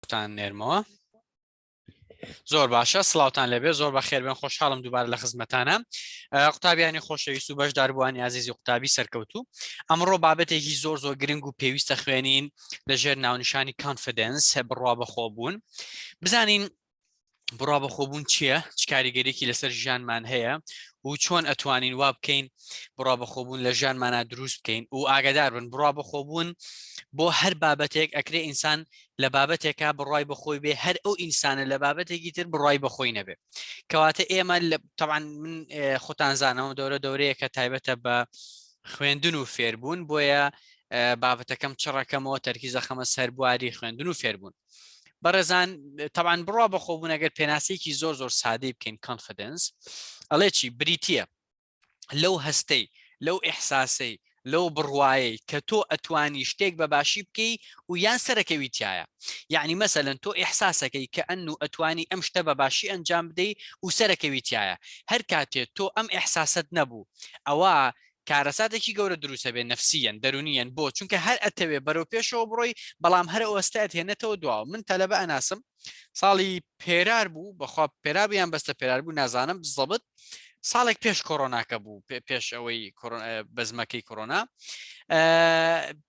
تان نێرمەوە زۆر باشە سڵاوتان لەبێ زۆر بە خێر بێن خۆشحاڵم دووبارە لە خزمەتانە قوتابیانی خۆشەویست و بەشداربووانی عزیزی قوتابی سەرکەوتوو ئەمڕۆ بابەتێکی زۆر زۆر گرنگ و پێویستە خوێنین لەژێر ناونیشانی کانفیدنس بڕوا بەخۆبوون بزانین بڕوا بەخۆبوون چییە چ کاریگەریەکی لەسەر ژیانمان هەیە و چۆن ئەتوانین وا بکەین بڕوا بەخۆبوون لە ژیانمانە دروست بکەین و ئاگادار بن بڕوا بەخۆبوون بۆ هەر بابەتێک ئەکرێ ئینسان لە بابەتێکا بڕای بەخۆی بێ هەر ئەو ئینسانە لە بابەتێکی تر بڕای بەخۆی نەبێ کەواتە ئێمە طبعاً من خۆتان زانەوە دەورەیە کە تایبەتە بە خوێندن و فێربوون بۆیە بابەتەکەم چڕەکەمەوە تەرکیزە خەمە سەر بواری خوێندن و فێربوون بەڕێزان طبعاً بڕوا بەخۆبوون ئەگەر پێناسەیەکی زۆر زۆر سادەی بکەین کانفیدنس ئەڵێ چی بریتیە لەو هەستەی لەو ئیحساسەی لەو بڕوایەی کە تۆ ئەتوانی شتێک بەباشی بکەی و یان سەرەکەوی تایە یعنی مەسەلەن تۆ ئیحساسەکەی کە ئەن و ئەتوانی ئەم شتە بەباشی ئەنجام بدەی و سەرەکەوی تایە هەر کاتێت تۆ ئەم ئیحساست نەبوو ئەوە کارەساتێکی گەورە دروستە بێ نەفسیەن دەرونیەن بۆ چونکە هەر ئەتەوێ بەرەو پێشەوە بڕۆی بەڵام هەر ئەوەستات هێنێتەوە دواوە من تەلەبە ئەناسم ساڵی پێرار بوو بەخوا پێرار یان بەستە پێرار بوو نازانم زەبت ساڵێک پێش کۆرۆناکە بوو پێش ئەوەی بەزمەکەی کۆرۆنا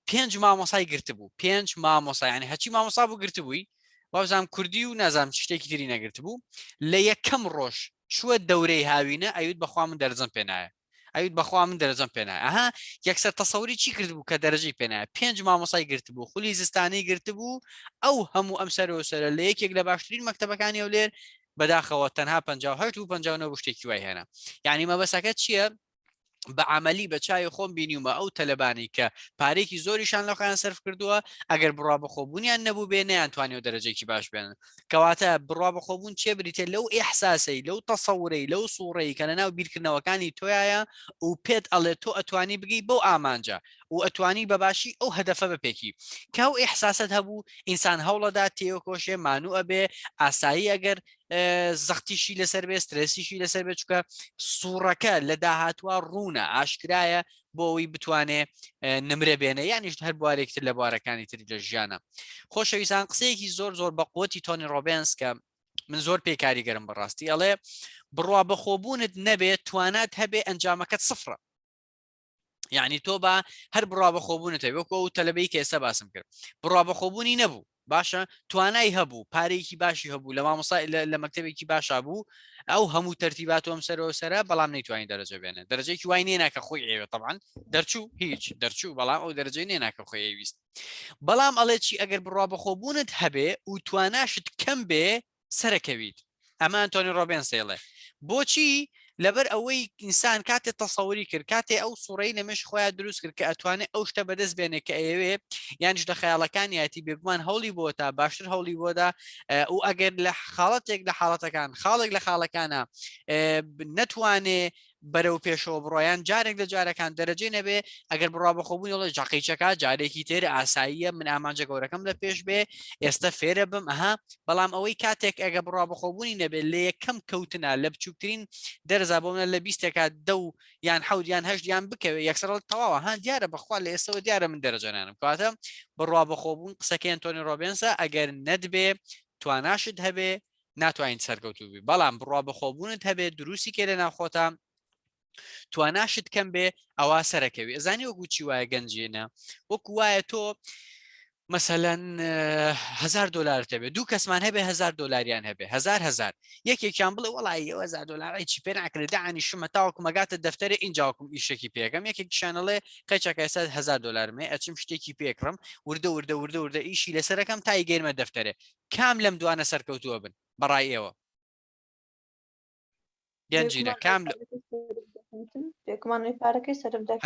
5 مامۆسای گرت بوو 5 مامۆسای ینی هەچی مامۆسا بوو گرت بووی وازام کوردی و نازام شتێکی تری نەگرت بوو لە یەکەم ڕۆژ چووە دەورەی هاوینە ئەویت بەخوا من دەرەجەم پێنایە ئەویت بەخوا من دەرەجەم پێنایە ئەها یەکسەر تەسەوری چی کرد بوو کە دەرەجەی پێنایە 5 مامۆسای گرت بوو خولی زستانی گرت بوو ئەو هەموو ئەم سەرەوە سەرە لە یەکێک لە باشترین مەکتەبەکانی ئەو لێر بەداخەوە تەنها 58 و 59 شتێکی وای هێنا یعنی مەبەسەکە چییە بە عملی بە چای خۆم بینیومە ئەو تەلەبانی کە پارێکی زۆریشان لە خۆیان سرف کردووە ئەگەر بڕوا بەخۆبوونیان نەبوو بێ نەیانتوانێت دەرەجێکی باش بێنن کەواتە بڕوا بەخۆبوون چێ بریتێ لەو ئیحساسەی لەو تەسەورەی لەو سوڕەی کە لەناو بیرکردنەوەکانی تۆیایە و پێت ئەڵێ تۆ ئەتوانی بگەی بەو ئامانجا و ئەتوانی بەباشی ئەو هەدەفە بپێکی کە ئەو ئیحساست هەبوو ئینسان هەوڵەدا تێوەکۆشێ مانوو ئەبێ ئاسایی ئەگەر زەختیشی لەسەر بێ سترسیشی لەسەر بێ چکە سوورەکە لە داهاتوە ڕوونە ئاشکرایە بۆ ئەوی بتوانێ نمرە بێنە یانیشت هەر بوارێکتر لە بوارەکانی تری لە ژیانە خۆشەویستان قسەیەکی زۆر زۆر بە قوتی تۆنی ڕۆبنس کە من زۆر پێی کاریگەرم بەڕاستی ئەڵێ بڕوا بەخۆبوونت نەبێت توانات هەبێ ئەنجامەکەت سفرە یعنی تۆ بە هەر بڕوا بەخۆبوونت وەکو ئەو تەلەبەی کە ئێستا باسم کرد بڕوا بەخۆبوونی نەبوو باشە توانای هەبوو پارێکی باشی هەبوو لە مامۆسای لە مەکتەبێکی باشا بوو ئەو هەموو تەرتیبات ئەم سەرەوە سەرە بەڵام نەیتوانین دەرەجە بێنێ دەرەجەیەکی وای نێناکە خۆی ئێوە طبعاً دەرچوو هیچ دەرچوو بەڵام ئەو دەرەجەی نێناکە خۆی ئەویست بەڵام ئەڵێ چی ئەگەر بڕوا بەخۆبوونت هەبێ و تواناشت کەم بێ سەرەکەویت ئەمە ئەنتۆنی ڕۆبنس دەڵێ بۆچی لەبەر ئەوەی ئینسان کاتێ تەسەوری کرد کاتێ ئەو سوڕەی لەمەش خۆیان دروست کرد کە ئەتوانێت ئەو شتە بەدەست بێنێ کە ئەوێ یانش لە خەیاڵەکانیەتی بێگومان هەوڵی بۆ تا باشتر هەوڵی بۆدا و ئەگەر لە حاڵەتێک لە حاڵەتەکان خاڵێک لە خاڵەکانە نەتوانێ بەرەو پێشەوە بڕۆیان جارێک لە جارەکان دەرەجێ نەبێ ئەگەر بڕوا بەخۆبوونی وڵە جاقیچەکە جارێکی تر ئاساییە من ئامانجە گەورەکەم لە پێش بێ ئێستا فێرە بم ئەها بەڵام ئەوەی کاتێک ئەگە بڕوا بەخۆبوونی نەبێت لە یەکەم کەوتنە لە بچووکترین دەرزا بۆمە لە 20ێکا دە یان حەود یان هەشت یان بکەوێت یەکسەر تەواوە هەان دیارە بەخوا لە ئێستەوە دیارە من دەرەجەنانم کاتە بڕوا بەخۆبوون قسەکەی ئەنتۆنی ڕۆبنسە ئەگەر نەدبێ تواناشت هەبێ ناتوانین سەرکەوتوبی بەڵام بڕوا بەخۆبوونت هەبێت دروستی کێ لە ناوخۆتە تواناشت کەم بێ ئەوە سەرەکەوی ئەزانی وەکو چی وایە گەنجێنە وەکو وایە تۆ مثلەن $1000 هەبێ دوو کەسمان هەبێ $1000 هەبێ هزار یەکێکیان بڵێ وەڵی $1000 چی پێ ناکرێت داعنی شمە تاوەکو مەگاتە دەفتەرە اینجاوەکم ئیشێکی پێەکەم یەکێکیشانەڵێ قەیچەکە ئێستا $1000 ئەچم شتێکی پێکڕم وردە ئیشی لەسەرەکەم تای گەیرمە دەفتەرێ کام لەم دوانە سەرکەوتووە بن بەڕای ئێوە گەنجینە کام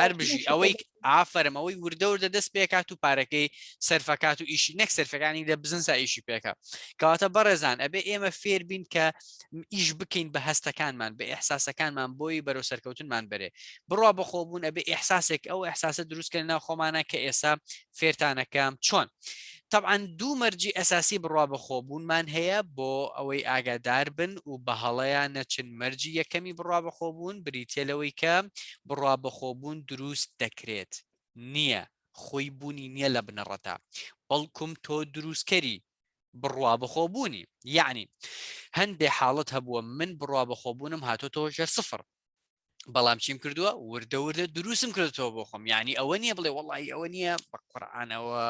هەر بژی ئەوەی ئافرم ئەوەی وردە دەست پێکات و پارەکەی سەرفەکات و ئیشی نەک سەرفەکانی لە بزنسا ئیشی پێکات کەواتە بەڕێزان ئەبێ ئێمە فێر بین کە ئیش بکەین بە هەستەکانمان بە ئیحساسەکانمان بۆی بەرەو سەرکەوتنمان بەرێ بڕوا بەخۆبوون ئەبێ ئیحساسێک ئەو ئیحساسە دروستکردن ناو خۆمانە کە ئێستا فێرتانەکەم چۆن طبعاً دوو مەرجی ئەساسی بڕوا بەخۆبوونمان هەیە بۆ ئەوەی ئاگادار بن و بە هەڵەیان نەچن مەرجی یەکەمی بڕوا بەخۆبوون بریتێلەوەی کە بڕوا بەخۆبوون دروست دەکرێت نییە خۆی بوونی نییە لە بنەڕەتا بەڵکوم تۆ دروستکەری بڕوا بەخۆبوونی یعنی هەندێک حاڵت هەبووە من بڕوا بەخۆبوونم هاتۆتەوە ژەر سفر بەڵام چیم کردووە وردە وردە دروستم کردەوە بۆ خۆم ینی ئەوە نییە بڵێ وڵی ئەوە نییە بە قورعانەوە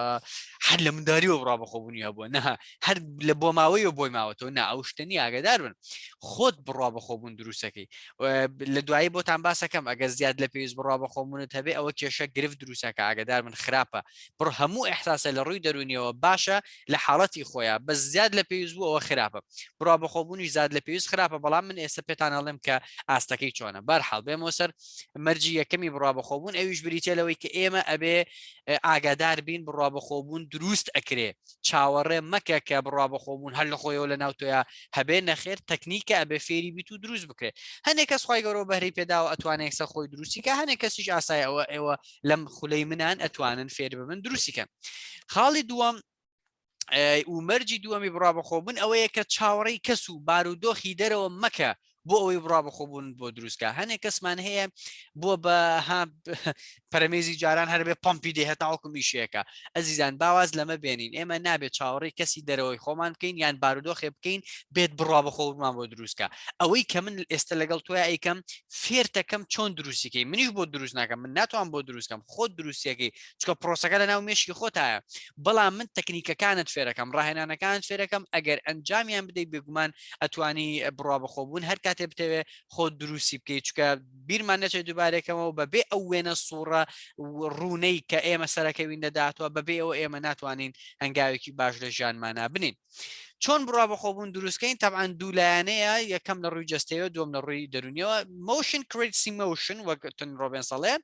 هەر لە منداریەوە بڕا بەخۆبوونی هەبووە نە هەر لە بۆ ماوەیەوە بۆی ماوەتەوە نا ئەو شتنی ئاگدار بن خۆت بڕوا بەخۆبوون دروستەکەی لە دوایی بۆتان باسەکەم ئەگە زیاد لە پێویست بڕوا بەخۆبوونت هەبێ ئەوە کێشە گرفت دروستەکە ئاگدار من خراپە بڕ هەموو ئەحساسە لە ڕووی دەرونیەوە باشە لە حاڵەتی خۆیان بە زیاد لە پێویست بوو ئەوە خراپە بڕوا بەخۆبوونی زیاد لە پێویست خراپە بەڵام من ئێستا پێتان ئەڵێم کە ئاستەکەی چۆنە بەرحاڵ بێمەوە سەر مەرجی یەکەمی بڕوا بەخۆبوون ئەویش بریتێلەوەی کە ئێمە ئەبێ ئاگادار بین بڕوا بەخۆبوون دروست ئەکرێ چاوەڕێ مەکە کە بڕوا بەخۆبوون هەر لە خۆیەوە لە ناوتۆیە هەبێ نەخێر تەکنیکە ئەبێ فێری بیت و دروست بکرێ هەنێک کەس خۆی گەورە بەهرەی پێداوە ئەتوانێت سە خۆی دروستی کە هەنێک کەسیش ئاسای ئێوە لەم خولەی منان ئەتوانن فێر ببن دروستیکەن خاڵی دووەم و مەرجی دووەمی بڕوا بەخۆبوون ئەوەیە کە چاوەڕێی کەس و بارودۆخی دەرەوە مەکە بۆ ئەوەی بڕوا بەخۆبوون بۆ دروستکە هەنێک کەسمان هەیە بۆ بە پەرمێزی جاران هەربێ پمپی دێ هەتاوەکو میشەکە ئەزیزان باواز لەمە بێنین ئێمە نابێت چاوەڕێی کەسی دەرەوەی خۆمان بکەین یان بارودۆخێ بکەین بێت بڕوا بەخۆبوونمان بۆ دروستکە ئەوەی کە من ئێستا لەگەڵ تۆە ئەیکەم فێرتەکەم چۆن دروستیکەی منیش بۆ دروست ناکەم من ناتوان بۆ دروستکەم خۆت دروستیەکەی چکە پرۆسەکە لە ناو مێشکی خۆتایە بەڵام من تەکنیکەکانت فێرەکەم ڕاهێنانەکانت فێرەکەم ئەگەر ئەنجامیان بدەیت بێگومان ئەتوانی بڕوا بەخۆبوون هەر کاتێ بتەوێ خۆت دروستی بکەیت چکە بیرمان نەچێت دووبارێکەوە بەبێ ئەو وێنە سوورە ڕوونەی کە ئێمە سەرەکەوین دەداتەوە بەبێ ئەوە ئێمە ناتوانین هەنگاوێکی باش لە ژیانمانە بنین چۆن بڕوا بەخۆبوون دروستکەین تەبعاً دوولایانەیە یەکەم لە ڕووی جستەوە دوم لە ڕووی دەرونیەوە motion creates emotion وەکتن ڕۆبێن سەڵێ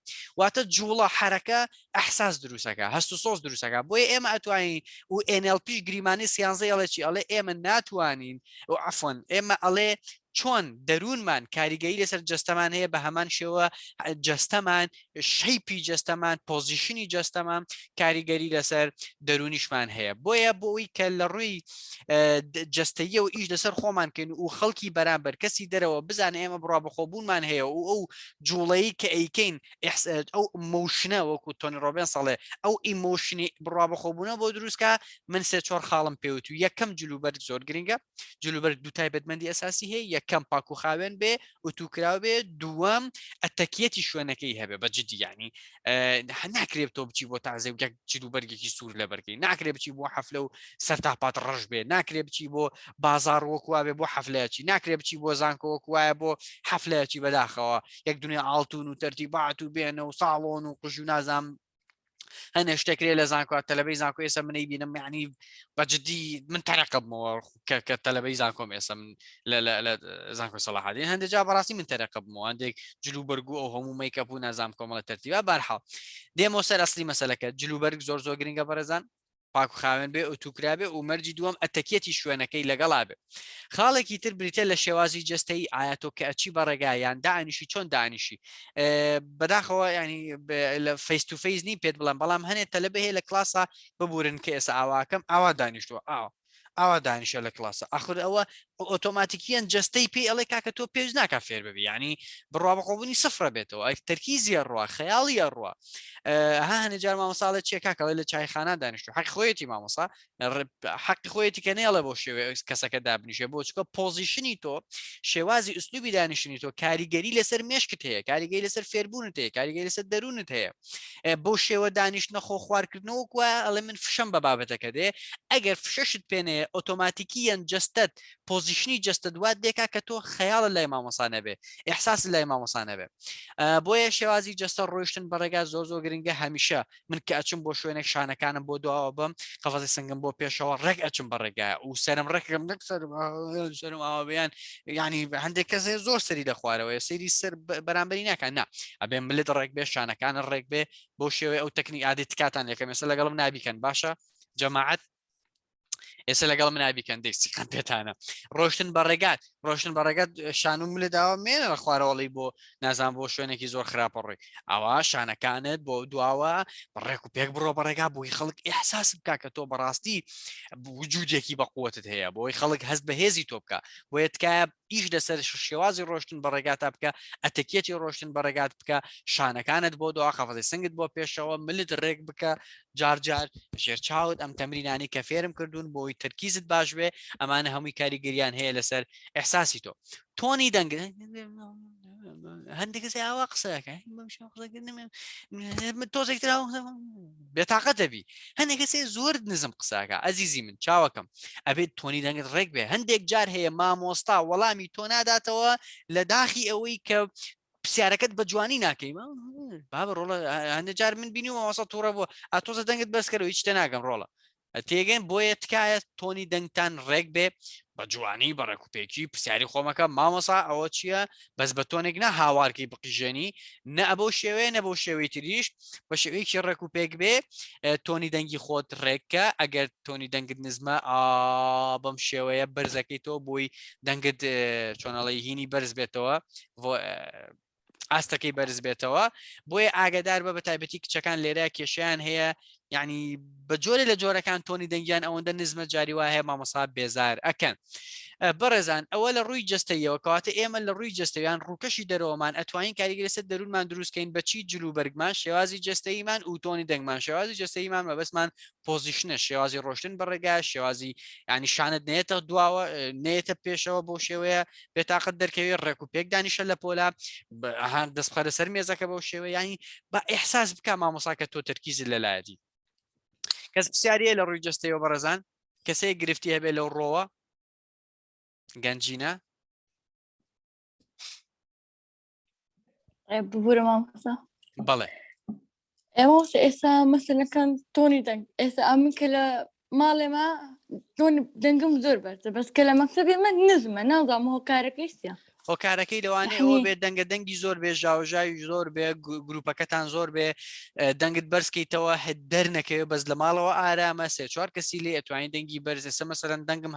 واتە جوڵە حرەکە ئەحساس دروستەکە هەست و سۆز دروستەکە بۆیە ئێمە ئەتوانین و NLP گریمانی سیانزەی ئەڵێکی ئەڵێ ئێمە ناتوانین و عەفوەن ئێمە ئەڵێ چۆن دەروونمان کاریگەری لەسەر جستەمان هەیە بە هەمان شێوە جستەمان شەیپی جستەمان پۆزیشنی جستەمان کاریگەری لەسەر دەرونیشمان هەیە بۆیە بۆی کە لە ڕووی جستەیە و ئیش لەسەر خۆمان کەین و خەڵکی بەرامبەر کەسی دەرەوە بزانێ ئێمە بڕوا بەخۆبوونمان هەیە و ئەو جوڵەیە کە ئەیکەین ئەو مۆشنە وەکو تۆنی ڕۆبێن سەڵێ ئەو ئیمۆشنی بڕوا بەخۆبوونە بۆ دروستکە من سێ چۆر خاڵم پێوت و یەکەم جلوبەر زۆر گرنگە جلوبەر دوو تایبەتمەندی ئەساسی هەیە یەکەم پاک و خاوێن بێ وتوکراو بێ دووەم ئەتەکیەتی شوێنەکەی هەبێ بەجددی ینی ناکرێت تۆ بچی بۆ تازە و یەک جلوبەرگێکی سوور لە بەرگی ناکرێت بچی بۆ حەفلە و سەرتاپات ڕژ بێ ناکرێت بچی بۆ بازار وەکووا بێ بۆ حەفلەیەکی ناکرێت بچی بۆ زانکۆوەک وایە بۆ حەفلەیەکی بەداخەوە یەک دنیا ئاڵتون و تەرتیبات و بێنە و ساڵۆن و قژ و نازام هەنێ شتێکرێ لە زانکۆ تەلەبەی زانکۆ ئێستا منەی بینم یعنی بەجددی من تەرەقەبمەوە کە تەلەبەی زانکۆم ئێستا من لە زانکۆ سەلاحەدین هەندێک جا بەڕاستی من تەرەقەبمەوە هەندێک جلوبەرگ و ئەو هەموو مەیکەپ و نازام کۆمەڵە تەرتیبە بەرحاڵ دێمەوە سەر ئەسلی مەسەلەکە جلوبەرگ زۆر زۆر گرنگە بەرەزان پاک و خاوێن بێ ئۆتوکرابێ و مەرجی دووەم ئەتەکیەتی شوێنەکەی لەگەڵا بێ خاڵێکی تر بریتە لە شێوازی جستەی ئاەتۆ کە ئەچی بەڕێگایان دانیشی چۆن دانیشی بەداخەوە ینی لە فیس تو فیزنی پێت بڵم بەڵام هەنێت تەلە بهەیە لە کلاسە ببورن کە ئێستا ئاواکەم ئاوا دانیشتووە ئاوا دانیشە لە کلاسە ئاخر ئەوە ئۆتۆماتیکیان جستەی پێ ئەڵێ کاکە تۆ پێویست ناکە فێر ببی ینی بڕوا بەخۆبوونی سفرە بێتەوە ئەی تەرکیزیە ڕوا خەیاڵیە ڕوە هەنێ جار مامەساڵێت چیە کاکەڵێ لە چایخانە دانیشتو حەقی خۆیەتی مامۆسا حەقی خۆیەتی کە نێڵە بۆ شێوێ کەسەکە دابنیشێ بۆ چکە پۆزیشنی تۆ شێوازی ئوسلوبی دانیشتنی تۆ کاریگەری لەسەر مێشکت هەیە کاریگەری لەسەر فێربوونت هەیە کاریگەری لەسەر دەروونت هەیە بۆ شێوە دانیشتنە خۆ خواردکردنەوە کووە ئەڵێ من فشەم بە بابەتەکە دێ ئەگەر فشەشت پێنەیە ئۆتۆماتیکیەن جستت پۆزیشنی جستە دوات دێکا کە تۆ خەیاڵە لای مامۆسانە بێ ئیحساس لای مامۆسانە بێ بۆیە شێوازی جستە ڕۆیشتن بەڕێگا زۆر زۆر گرنگە هەمیشە من کە ئەچم بۆ شوێنێک شانەکانم بۆ دواوە بم قەفەزی سنگم بۆ پێشەوە ڕێک ئەچم بەڕێگایە و سەرم ڕێکم سەرم ئاوا بەیان ینی هەندێک کەسێ زۆر سەری لە خوارەوەی سەیری سەر بەرامبەری ناکەن نا ئەبێ ملت ڕێک بێ شانەکانە ڕێک بێ بۆ شێوەیە ئەو تەکنی عادی تکاتان یەکەم ێستا لەگەڵم نابیکەن باشە جەماعەت ئێستا لەگەڵ من نابیکەن دەستیقان پێتانە ڕۆشتن بەڕێگات ڕۆشتن بەڕێگات شانوم لە داوا مێنە لە خوارەوەڵی بۆ نازان بۆ شوێنێکی زۆر خراپەڕێ ئەوە شانەکانت بۆ دواوە ڕێک و پێک بڕۆ بەڕێگا بۆی خەڵک ئیحساس بکە کە تۆ بەڕاستی وجودێکی بەقوتت هەیە بۆی خەڵک هەست بە هێزی تۆ بکە بۆیە تکایە ئیش لەسەر شێوازی ڕۆشتن بە ڕێگاتا بکە ئەتەکێتی ڕۆشتن بە ڕێگات بکە شانەکانت بۆ دو قەفەزی سنگت بۆ پێشەوە ملت ڕێک بکە جارجار ژێر چاوت ئەم تەمرینانی کە فێرم کردوون بۆی ترکیزت باش بێ ئەمانە هەمووی کاریگەریان هەیە لەسەر ئەحساسی تۆ تۆنی دەنگ هەندێک ئاوا قسەکە تۆزێکتر بێتاقەتەبی هەندێک کەسێ زۆر نزم قساکە ئەزیزی من چاوەکەم ئەبێت تۆنی دەنگت ڕێک بێ هەندێک جار هەیە مامۆستا وەڵامی تۆ ناداتەوە لە داخی ئەوەی کە پرسیارەکەت بە جوانی ناکەی بابە ڕۆڵە هەندێک جار من بینی وەسە تووڕە بۆ ئاتۆزە دەنگت بەسکەرەوە هیچ تە ناگەم ڕۆڵە تێگەن بۆیە تکایە تۆنی دەنگتان ڕێک بێ بە جوانی بە ڕێکوپێکی پرسیاری خۆمەکە مامۆسا ئەوە چییە بەس بە تۆنێک نە هاوارکەی بقیژێنی نە ئەبە شێوەیە نە بۆ شێوەی تریش بە شێوەیەکی ڕێکوپێک بێ تۆنی دەنگی خۆت ڕێککە ئەگەر تۆنی دەنگت نزمە بەم شێوەیە بەرزەکەی تۆ بووی دەنگت چۆنەڵی هینی بەرز بێتەوە ئاستەکەی بەرز بێتەوە بۆیە ئاگدار بە تایبەتی کچەکان لێرە کێشیان هەیە یعنی بە جۆرە لە جۆرەکان تۆنی دەنگیان ئەوەندە نزمە جاریوا هەیە مامۆسا بێزار ئەکەن بەڕێزان ئەوە لە ڕووی جستەیەوە کەواتە ئێمە لە ڕووی جستەویان ڕووکەشی دەرەوەمان ئەتوانین کاریگەرێسە دەروونمان دروستکەین بەچی جلوبەرگمان شێوازی جستەیمان و تۆنی دەنگمان شێوازی جستەیمان مەبەستمان پۆزیشنە شێوازی ڕۆشتن بەڕێگا شێوازی ینی شانت نێتە دواوە نێتە پێشەوە بۆ شێوەیە بێتاقەت دەرکەوێ ڕێکوپێک دانیشە لە پۆلا دەستخە لەسەر مێزەکە بەو شێوە ینی بە ئێحساس بکە مامۆساکە تۆ تەرکیزت لەلایەتی کەس پرسیاریە لە ڕووی جستەیەوە بەڕێزان کەسەیە گرفتی هەبێ لەو ڕۆوە گەنجینە ببوورە مامۆستا بەڵێ ئێمە ئێستا مەسەلەکان تۆنی دەنگ ئێستا ئەمن کە لە ماڵێمە تۆنی دەنگم زۆر بەرزە بەس کە لە مەکتەبێ من نزمە نازانم هۆکارەکەی چییە هۆکارەکەی لەوانەیە ئەوە بێت دەنگە دەنگی زۆر بێ ژاوژاوی زۆر بێ گروپەکەتان زۆر بێ دەنگت بەرزکەیتەوە دەرنەکەوێ بەس لە ماڵەوە ئارامە سێ چوار کەسی لێ ئەتوانین دەنگی بەرز ئێستا مەسەرەن دەنگم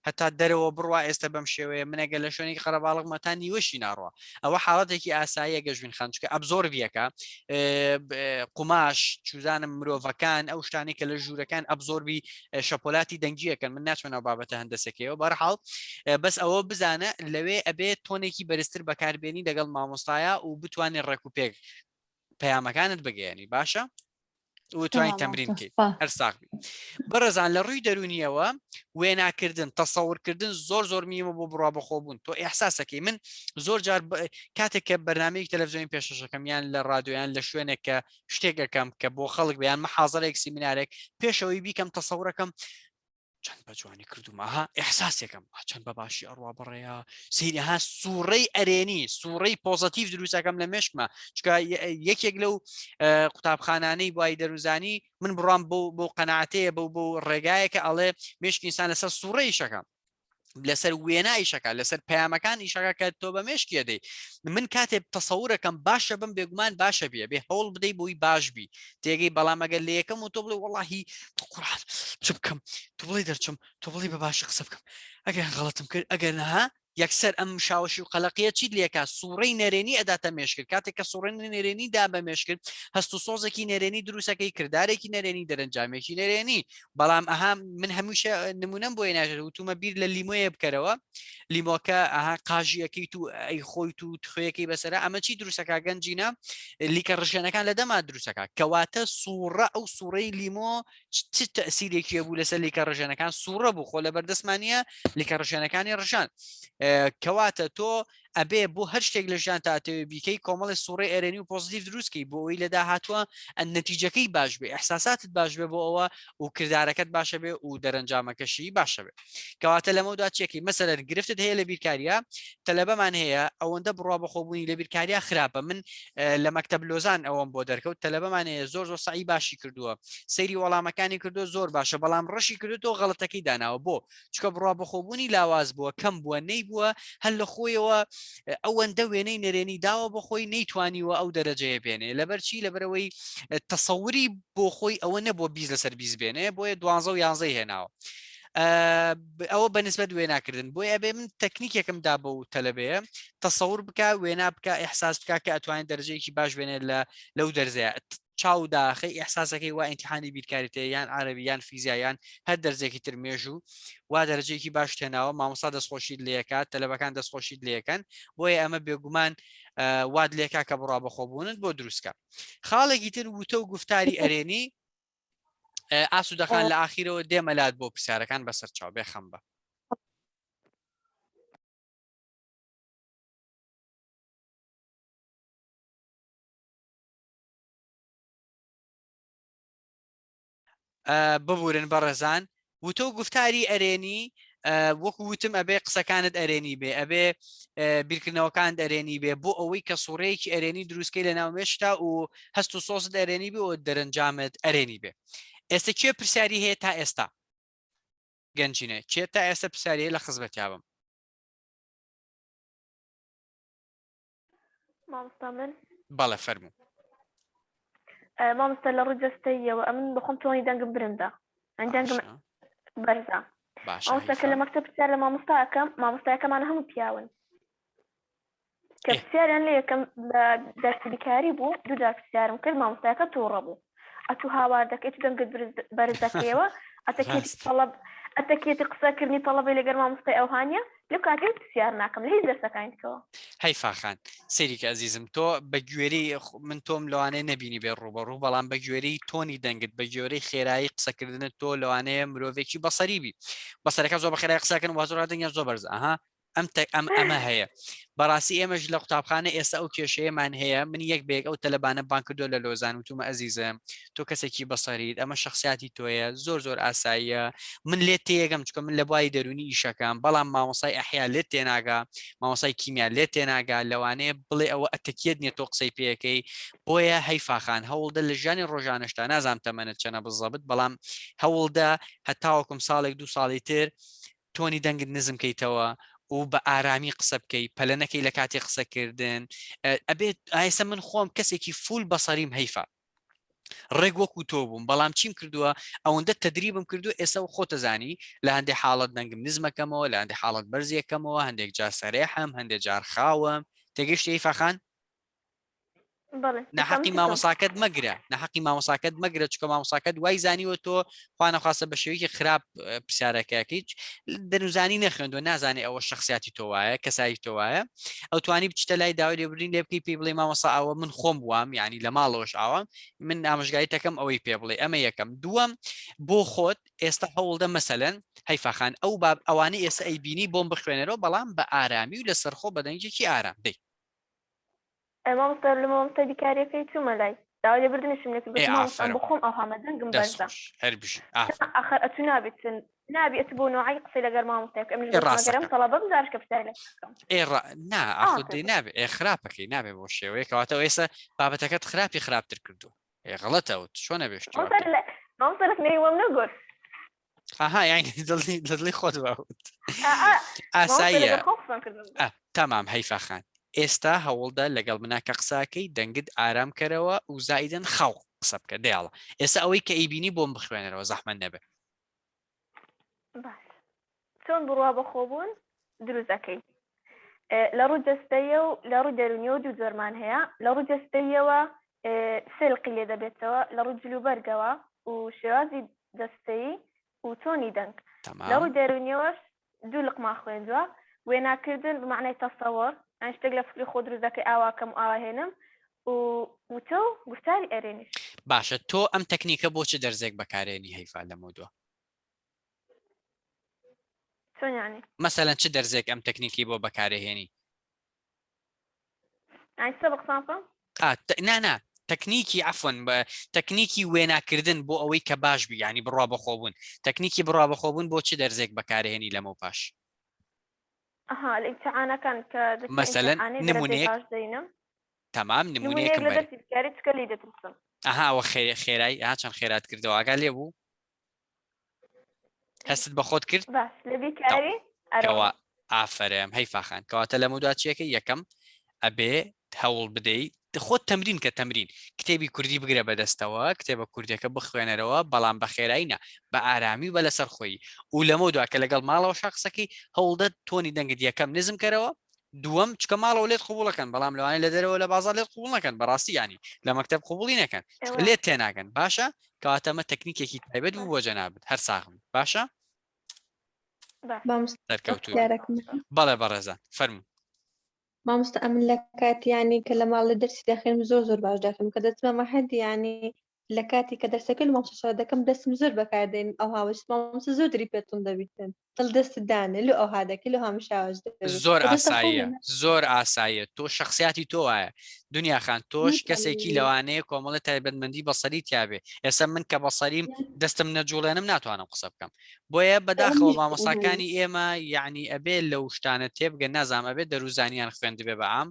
هەتا دەرەوە بڕوا ئێستا بەم شێوەیە منەگە لە شوێنی خەرەباڵغمەتان نیوەشی ناڕوە ئەوە حاڵەتێکی ئاساییە گەژوین خانچکە ئەبزۆر بیەکە قوماش چوزانم مرۆڤەکان ئەو شتانی کە لە ژوورەکان ئەبزۆربی شەپۆلاتی دەنگیەکەن من ناچوێنەوە بابەتە هەندەسەکەیەوە بەرحاڵ بەس ئەوە بزانە لەوێ ئەبێت تۆنێکی بەرزتر بەکاربێنی لەگەڵ مامۆستایە و بتوانێت ڕێکوپێک پەیامەکانت بگەیانی باشە وتوانین تەمرین بکەیت هەر ساغبی بەڕێزان لە ڕووی دەرونیەوە وێناکردن تەسەورکردن زۆر میمە بۆ بڕوا بەخۆبوون تۆ ئێحساسەکەی من زۆر جار کاتێک کە بەرنامەیەک تەلەڤیزیۆنی پێشەشەکەم یان لە ڕادیۆیان لە شوێنێک کە شتێکەکەم کە بۆ خەڵک بیان مەحاضەرێک سیمینارێک پێشەوەی بیکەم تەسەورەکەم چەند بە جوانی کردومەها ئێحساسێکم چەند بە باشی ئەڕوا بڕێە سریها سوورەی ئەرێنی سوورەی پۆزتیڤ دروستەکەم لە مێشکمە چکە یەکێک لەو قوتابخانانەی وای دەروزانی من بڕام بۆ قەناعەتەیە بۆ ڕێگایەکە ئەڵێ مێشکی ئینسان لەسەر سوورەی شەکەم لەسەر وێنایی شەکە لەسەر پەیامەکانی شەکە کە تۆ بە مێشکیە دەی من کاتێک تەسەورەکەم باشە بم بێگومان باشە بێ هەوڵ بدەی بۆی باش بی تێگەی بەڵامەگەر لە یەکەم و تۆ بڵێ وەڵاهی قورآن چ بکەم تۆ بڵێ دەرچم تۆ بڵێ بە باشی قسە بکەم ئەگەر غەڵەتم کرد ئەگەر نەها یەکسەر ئەم شاوەشی و قەلەقیە چیت لێکە سوورەی نەرێنی ئەداتە مێشکرد کاتێک کە سوورەی نێرێنی دا بە مێشکرد هەست و سۆزێکی نێرێنی دروستەکەی کردارێکی نەرێنی دەرەنجامێکی نەرێنی بەڵام ئەها من هەمووشە نمونەم بۆی ناژێت وتومە بیر لە لیمۆیە بکەرەوە لیمۆکە ئەها قاژیەکەی تو ئەی خۆی تو تخوێەکەی بەسەرە ئەمە چی دروستەکە گەنجینە لیکە ڕژێنەکان لە دەما دروستەکە کەواتە سوورە ئەو سوورەی لیمۆ چ تەسیرێکی بوو لەسەر لیکە ڕژێنەکان سوورە بوو خۆ لە بەردەستمانە لیکە ڕژێنەکانی ڕژان کەواتە تۆ ئەبێ بۆ هەر شتێک لە ژیان تاتەوێ بیکەی کۆمەڵی سوورەی ئەرێنی و پۆزتیڤ دروستکەی بۆ ئەوی لەدا هاتووە نەتیجەکەی باش بێ ئەحساساتت باش بێ بۆ ئەوە و کردارەکەت باشە بێ و دەرەنجامەکەشی باشە بێ کەواتە لەمەدا چێکی مەسەلەن گرفتت هەیە لە بیرکاریە تەلەبەمان هەیە ئەوەندە بڕوا بەخۆبوونی لە بیرکاریە خراپە من لە مەکتەب لۆزان ئەوەم بۆ دەرکەوت تەلەبەمان هەیە زۆر سعی باشی کردووە سەیری وەڵامەکانی کردو زۆر باشە بەڵام ڕەشی کردوەوە غەڵەتەکەی داناوە بۆ چکە بڕوا بەخۆبوونی لاواز بووە کەم بووە نەی بووە هەر لە خۆیەوە ئەوەندە وێنەی نەرێنی داوە بۆ خۆی نەیتوانیوە ئەو دەرەجەیە بێنێ لەبەرچی لەبەرەوەی تەسەوری بۆ خۆی ئەوە نەبووە 20 لەسەر 20 بێنێ بۆیە 12 و 11 هێناوە ئەوە بەنسبەت وێناکردن بۆی ئەبێ من تەکنیکێکم دا بە و تەلەبەیە تەسەور بکە وێنا بکە ئەحساس بکە کە ئەتوانێت دەرەجەیەکی باش بێنێت لەو دەرزەیە چاو داخی ئەحساسەکەی وا ئیمتیحانی بیرکاریتە یان عەرەبی یان فیزیایان هەر دەرجێکی تر مێژوو وا دەرەجەیەکی باش تێناوە مامۆستا دەستخۆشیت لێکات تەلەبەکان دەستخۆشیت لێەکەن بۆیە ئەمە بێگومان واد لێکا کە بڕوا بەخۆبوونت بۆ دروستکە خاڵێکی تر وتە و گفتاری ئەرێنی ئاسوودەکان لە ئاخیرەوە دێمەلات بۆ پرسیارەکان بەسەر چاو بێخەم بە ببورن بەڕێزان وتە و گفتاری ئەرێنی وەکو وتم ئەبێ قسەکانت ئەرێنی بێ ئەبێ بیرکردنەوەکان ئەرێنی بێ بۆ ئەوەی کە سوڕەیەکی ئەرێنی دروستکەی لە ناومێشتا و هەست و سۆست ئەرێنی بێ و دەرەنجامت ئەرێنی بێ ئێستا کێ پرسیاری هەیە تا ئێستا گەنجینە کێ تا ئێستا پرسیاری لە خزمەتیا بم مامۆستا من بەڵێ فەرموو مامۆستا لە ڕووجەستەیەوە ئەمن بخۆم تۆنی دەنگم برندا دەنگم بەرزە مامۆستاکە لە مەکتەب پرسیار لە مامۆستایەکەمانە هەموو پیاون کە پرسیاریان لە یەکەم دەرسی بیکاری بوو دوودا پرسیارم کرد مامۆستایەکە تووڕە بوو ئەتوو هاوار دەکەیت دەنگت بەرز دەکەیەوە ئەتەکێتی قسەکردنی تەڵەبەی لەگەر مامۆستای ئەوهانیە لەو کاتێ پرسیار ناکەم لە هیچ دەرسەکانیتەوە هەیفاخان سەریکە ئەزیزم تۆ بە گوێری من تۆم لەوانەیە نەبینی بێ ڕوبەڕوو بەڵام بە گوێرەی تۆنی دەنگت بە گوێرەی خێرایی قسەکردنت تۆ لەوانەیە مرۆڤێکی بەسەری بی بەسەرەکە زۆر بە خێرای قسەکەن وازۆر دەنگیان زۆر بەرز ئەها ئەمە هەیە بەڕاستی ئێمەش لە قوتابخانە ئێستا ئەو کێشەیەمان هەیە من یەک بێک ئەو تەلەبانە بان کردو لە لۆزان وتومە ئەزیزم تۆ کەسێکی بەسەریت ئەمە شخصیاتی تۆیە زۆر ئاساییە من لێت تێگەم چکە من لە بوای دەرونی ئیشەکەم بەڵام مامۆسای ئەحیا لێت تێناگا مامۆسای کیمیا لێت تێناگا لەوانەیە بڵێ ئەوە ئەتەکیت نیە تۆ قسەی پێەکەی بۆیە هەیفاخان هەوڵدە لە ژیانی ڕۆژانشتا نازام تەمەنت چەنە بزەبت بەڵام هەوڵدە هەتاوەکم ساڵێک دوو ساڵی تر تۆنی دەنگت نزم کەیتەوە و بە ئارامی قسە بکەی پەلەنەکەی لە کاتی قسەکردن ئەبێت ئایسە من خۆم کەسێکی فول بەسەریم هەیفا ڕێک وەکو تۆ بووم بەڵام چیم کردووە ئەوەندە تەدریبم کردو ئێستا و خۆتەزانی لە هەندێک حاڵەت دەنگم نزمەکەمەوە لە هەندێک حاڵەت بەرزیەکەمەوە هەندێک جار سەرێحم هەندێک جار خاوم تێگەشتی هەیفاخان نەحەقی مامۆساکەت مەگرە نەحەقی مامۆساکەت مەگرە چکە مامۆساکەت وای زانیوە تۆ خوانەخواستە بە شێوەیەکی خراپ پرسیارەکەیت دەنوزانی نەخوێندوە نازانێ ئەوە شخصیاتی تۆ وایە کەسایی تۆ وایە ئەو توانی بچتە لای داوای لێبوردین لێ بکەی پێی بڵێ مامۆسا ئەوە من خۆم بووم یعنی لە ماڵەوەش ئاوام من ئامۆژگاریتەکەم ئەوەی پێ بڵێ ئەمە یەکەم دووەم بۆ خۆت ئێستا هەوڵدە مەسەلەن هەیفاخان ئەو باب ئەوانەی ئێستا ئەیبینی بۆم بخوێنەرەوە بەڵام بە ئارامی و لەسەرخۆ بەدەنگێکی ئارام دەی مامۆستا لە مامۆستای بیکاریەکەی چوومە لای داوای لێبوردنیشم لێ کرد مامۆستا بخۆم ئەو هەمە دەنگم بەرزە ئاخر ئەتوو نابێت ئەتوو بۆ نوعی قسەی لەگەر مامۆستایەکە ئەمەگەرم تەڵەبە بزارشکە پرسیاری نا ئاخودی نابێ خراپەکەی نابێ بۆ شێوەیە کەواتەوە ئێستا بابەتەکەت خراپی خراپتر کردو غەڵەتەوت چۆن نەبێشت مامۆستا لەکنەوەم نەگۆت ئاها یانی دڵی خۆت باوت ئاساییە تەمام هەیفاخان ئێستا هەوڵدا لەگەڵ مناکە قساکەی دەنگت ئارام کەرەوە و زائیدەن خەڵ قسە بکە دێڵە ئێستا ئەوەی کە ئەیبینی بۆم بخوێنەرەوە زەحمەت نەبێ چۆن بڕوا بەخۆبوون دروستەکەی لە ڕوو جەستەیە و لە ڕوو دەرونیەوە دوو جۆرمان هەیە لە ڕوو جەستەیەوە سلقی لێ دەبێتەوە لە ڕوو جلوبەرگەوە و شێوازی دەستەیی و تۆنی دەنگ لە ڕوو دەرونیەوەش دوو لقما خوێندووە وێناکردن بمعنای تەسەوەر ئەن شتێک لە فکری خۆ دروستەکەی ئاواکەم و ئاواهێنم وتە و گفتاری ئەرێنیش باشە تۆ ئەم تەکنیکە بۆ چ دەرزێک بەکارێنی هەیفا لەمە دووە چۆنیانی مەسەلەن چ دەرزێک ئەم تەکنیکی بۆ بەکارهێنی سەبق سانفە نا تەکنیکی عفۆن بە تەکنیکی وێناکردن بۆ ئەوەی کە باش بی ینی بڕوا بەخۆبوون تەکنیکی بڕوا بەخۆبوون بۆ چ دەرزێک بەکارهێنی لەمە پاش الامتحانەکان کە مەسەلەن نمونەیەک تەمام نمونەیەکم ئەها ئەوە خێرایی چەند خێرات کردەوە ئاگا لێ بوو هەستت بە خۆت کرد کەوا ئافرەم هەیفاخان کەواتە لە موداچیەکە یەکەم ئەبێ هەوڵ بدەیت خۆت تەمرین کە تەمرین کتێبی کوردی بگرە بەدەستەوە کتێبە کوردەکە بخوێنەرەوە بەڵام بە خێراییە بە ئارامی و بە لەسەر خۆی و لەمە دووە کە لەگەڵ ماڵەوە شخصەکەی هەوڵدە تۆنی دەنگت یەکەم نزم کەرەوە دووەم چکە ماڵەوە لێت قوبوڵەکەن بەڵام لەوانەیە لە دەرەوە لە بازار لێت قوبوڵ نەکەن بەڕاستی ینی لە مەکتەب قوبوڵی نەکەن ئێوە. لێت تێناگەن باشە کەواتە ئەمە تەکنیکێکی تایبەت بوو بۆ جەنابەت هەر ساغم باشە باش. دەرکەوتووە دیارەکەم بەڵێ بەڕێزان فەرموو مامۆستا ئەمن لە کات ینی کە لە ماڵ لە دەرسی داخێنم زۆر باش داخم کە دەچمە مەحەد ینی لە کاتی کە دەرسەکە لە مامۆستا دەکەم دەستم زۆر بەکاردێن ئەو هاوس مامۆستا زۆر دری پێتون دەبیتن دڵ دەست دانێ لە ئەو هادەکە لە هەمیشاوەش زۆر ئاساییە زۆر ئاساییە تۆ شخصیاتی تۆ وایە دنیا خان تۆش کەسێکی لەوانەیە کۆمەڵە تایبەتمەندی بەسەری تیاابێ ئێستا من کە بەسەریم دەستم نەجوڵێنم ناتوانم قسە بکەم بۆیە بەداخەوە مامۆساکانی ئێمە یعنی ئەبێ لەو شتانە تێبگە نازانم ئەبێت دەروزانیان خوێندبێ بەعام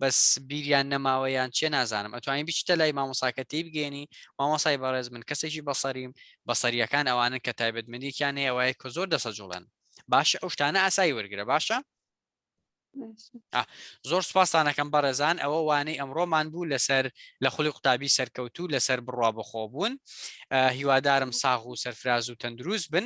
بەس بیریان نەماوەیان چێ نازانم ئەتوانین بیچتە لای مامۆساکەتی بگەێنی مامۆسای بەڕێز من کەسێکی بەسەریم بەسەریەکان ئەوانن کە تایبەتمەندییان هەیەوەیە کە زۆر دەسەجوڵێن باشە ئەو شتانە ئاسایی وەرگرە باشە زۆر سپاسانەکەم بەڕێزان ئەوە وانەی ئەمڕۆمان بوو لەسەر لە خولی قوتابی سەرکەوتوو لەسەر بڕوا بەخۆبوون هیوادارم ساغ و سەرفراز و تەندروست بن